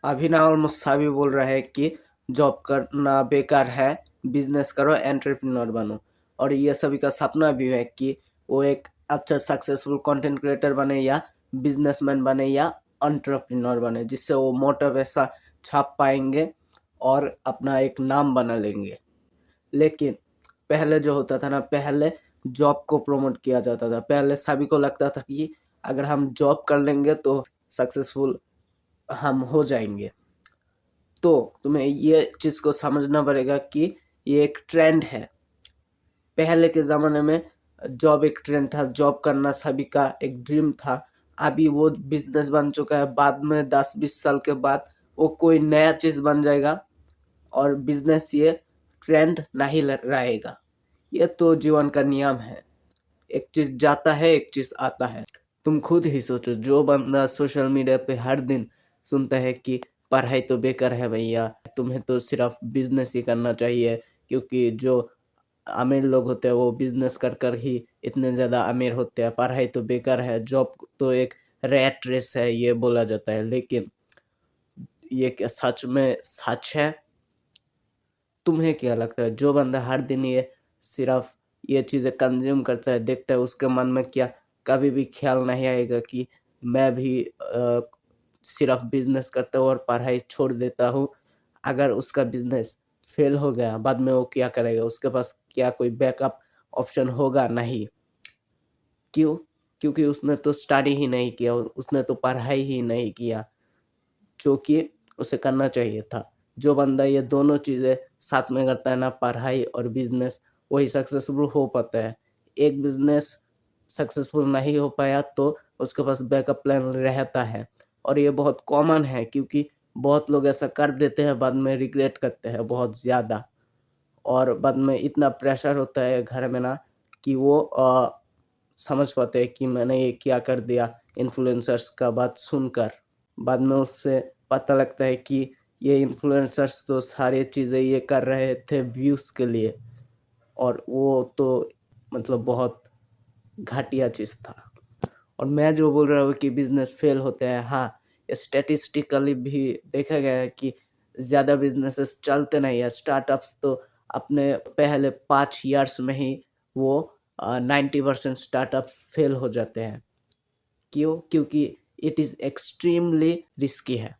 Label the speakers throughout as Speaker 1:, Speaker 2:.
Speaker 1: अभिनव Mousavi बोल रहा है कि जॉब करना बेकार है, बिजनेस करो, एंटरप्रेन्योर बनो। और ये सभी का सपना भी है कि वो एक अच्छा सक्सेसफुल कंटेंट क्रिएटर बने या बिजनेसमैन बने या एंटरप्रेन्योर बने, जिससे वो मोटा पैसा छाप पाएंगे और अपना एक नाम बना लेंगे। लेकिन पहले जो होता था ना, पहले जॉब को प्रमोट किया जाता था। पहले सभी को लगता था कि अगर हम जॉब कर लेंगे तो सक्सेसफुल हम हो जाएंगे। तो तुम्हें ये चीज़ को समझना पड़ेगा कि ये एक ट्रेंड है। पहले के ज़माने में जॉब एक ट्रेंड था, जॉब करना सभी का एक ड्रीम था। अभी वो बिजनेस बन चुका है। बाद में 10-20 साल के बाद वो कोई नया चीज़ बन जाएगा और बिजनेस ये ट्रेंड नहीं रहेगा। ये तो जीवन का नियम है, एक चीज़ जाता है, एक चीज़ आता है। तुम खुद ही सोचो, जो बंदा सोशल मीडिया पे हर दिन सुनता है कि पढ़ाई तो बेकार है भैया, तुम्हें तो सिर्फ बिजनेस ही करना चाहिए, क्योंकि जो अमीर लोग होते हैं वो बिजनेस कर कर ही इतने ज़्यादा अमीर होते हैं, पढ़ाई तो बेकार है, जॉब तो एक रैट रेस है, ये बोला जाता है। लेकिन ये क्या सच में सच है? तुम्हें क्या लगता है, जो बंदा हर दिन ये सिर्फ ये चीज़ें कंज्यूम करता है, देखता है, उसके मन में क्या कभी भी ख्याल नहीं आएगा कि मैं भी सिर्फ बिजनेस करता हूँ और पढ़ाई छोड़ देता हूँ? अगर उसका बिजनेस फेल हो गया, बाद में वो क्या करेगा? उसके पास क्या कोई बैकअप ऑप्शन होगा? नहीं। क्यों? क्योंकि उसने तो स्टडी ही नहीं किया, उसने तो पढ़ाई ही नहीं किया, जो कि उसे करना चाहिए था। जो बंदा ये दोनों चीज़ें साथ में करता है ना, पढ़ाई और बिजनेस, वही सक्सेसफुल हो पाता है। एक बिजनेस सक्सेसफुल नहीं हो पाया तो उसके पास बैकअप प्लान रहता है। और ये बहुत कॉमन है, क्योंकि बहुत लोग ऐसा कर देते हैं, बाद में रिग्रेट करते हैं बहुत ज़्यादा। और बाद में इतना प्रेशर होता है घर में ना कि वो समझ पाते हैं कि मैंने ये क्या कर दिया इन्फ्लुएंसर्स का बात सुनकर। बाद में उससे पता लगता है कि ये इन्फ्लुएंसर्स तो सारी चीज़ें ये कर रहे थे व्यूज़ के लिए, और वो तो मतलब बहुत घटिया चीज़ था। और मैं जो बोल रहा हूँ कि बिजनेस फेल होते हैं, हाँ, स्टैटिस्टिकली भी देखा गया है कि ज़्यादा बिजनेसेस चलते नहीं है। स्टार्टअप्स तो अपने पहले 5 ईयर्स में ही वो 90% स्टार्टअप्स फेल हो जाते हैं। क्यों? क्योंकि इट इज़ एक्सट्रीमली रिस्की है,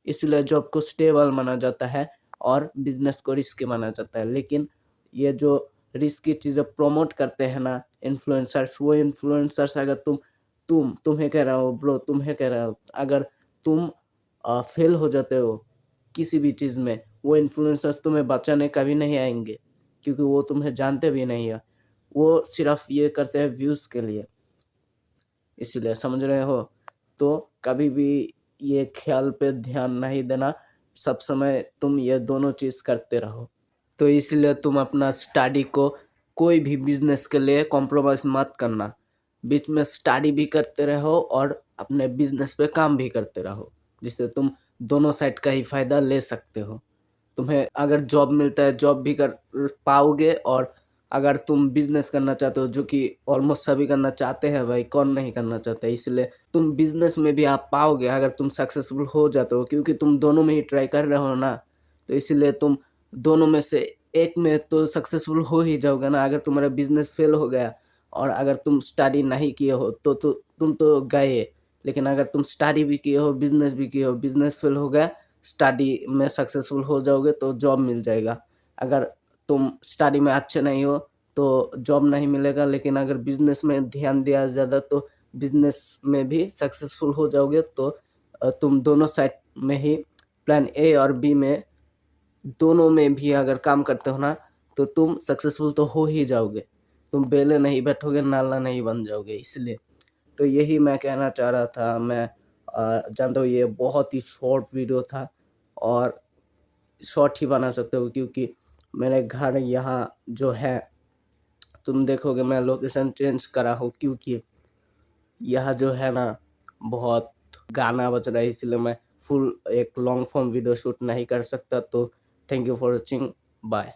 Speaker 1: इसलिए जॉब को स्टेबल माना जाता है और बिजनेस को रिस्की माना जाता है। लेकिन ये जो रिस्की चीज़ें प्रमोट करते हैं ना इन्फ्लुएंसर्स, वो इन्फ्लुएंसर्स अगर तुम्हें कह रहा हूँ ब्रो, तुम्हें कह रहा हूँ, अगर तुम फेल हो जाते हो किसी भी चीज़ में, वो इन्फ्लुएंसर्स तुम्हें बचाने कभी नहीं आएंगे, क्योंकि वो तुम्हें जानते भी नहीं है। वो सिर्फ ये करते हैं व्यूज़ के लिए, इसलिए समझ रहे हो? तो कभी भी ये ख्याल पे ध्यान नहीं देना, सब समय तुम ये दोनों चीज़ करते रहो। तो इसलिए तुम अपना स्टडी को कोई भी बिजनेस के लिए कॉम्प्रोमाइज़ मत करना। बीच में स्टडी भी करते रहो और अपने बिजनेस पे काम भी करते रहो, जिससे तुम दोनों साइड का ही फ़ायदा ले सकते हो। तुम्हें अगर जॉब मिलता है, जॉब भी कर पाओगे, और अगर तुम बिजनेस करना चाहते हो, जो कि ऑलमोस्ट सभी करना चाहते हैं भाई, कौन नहीं करना चाहता है, इसलिए तुम बिजनेस में भी आप पाओगे अगर तुम सक्सेसफुल हो जाते हो, क्योंकि तुम दोनों में ही ट्राई कर रहे हो ना। तो इसलिए तुम दोनों में से एक में तो सक्सेसफुल हो ही जाओगे ना। अगर तुम्हारा बिजनेस फेल हो गया और अगर तुम स्टडी नहीं किए हो तो तुम तो गए। लेकिन अगर तुम स्टडी भी किए हो, बिजनेस भी किए हो, बिजनेस फेल हो गया, स्टडी में सक्सेसफुल हो जाओगे तो जॉब मिल जाएगा। अगर तुम स्टडी में अच्छे नहीं हो तो जॉब नहीं मिलेगा, लेकिन अगर बिजनेस में ध्यान दिया ज़्यादा तो बिजनेस में भी सक्सेसफुल हो जाओगे। तो तुम दोनों साइड में ही, प्लान ए और बी में, दोनों में भी अगर काम करते हो ना तो तुम सक्सेसफुल तो हो ही जाओगे। तुम बेले नहीं बैठोगे, नाला नहीं बन जाओगे। इसलिए तो यही मैं कहना चाह रहा था। मैं जानता हूँ ये बहुत ही शॉर्ट वीडियो था, और शॉर्ट ही बना सकते हो, क्योंकि मेरे घर यहाँ जो है, तुम देखोगे मैं लोकेशन चेंज करा हूँ, क्योंकि यह जो है ना बहुत गाना बज रहा है, इसलिए मैं फुल एक लॉन्ग फॉर्म वीडियो शूट नहीं कर सकता। तो thank you for watching, bye.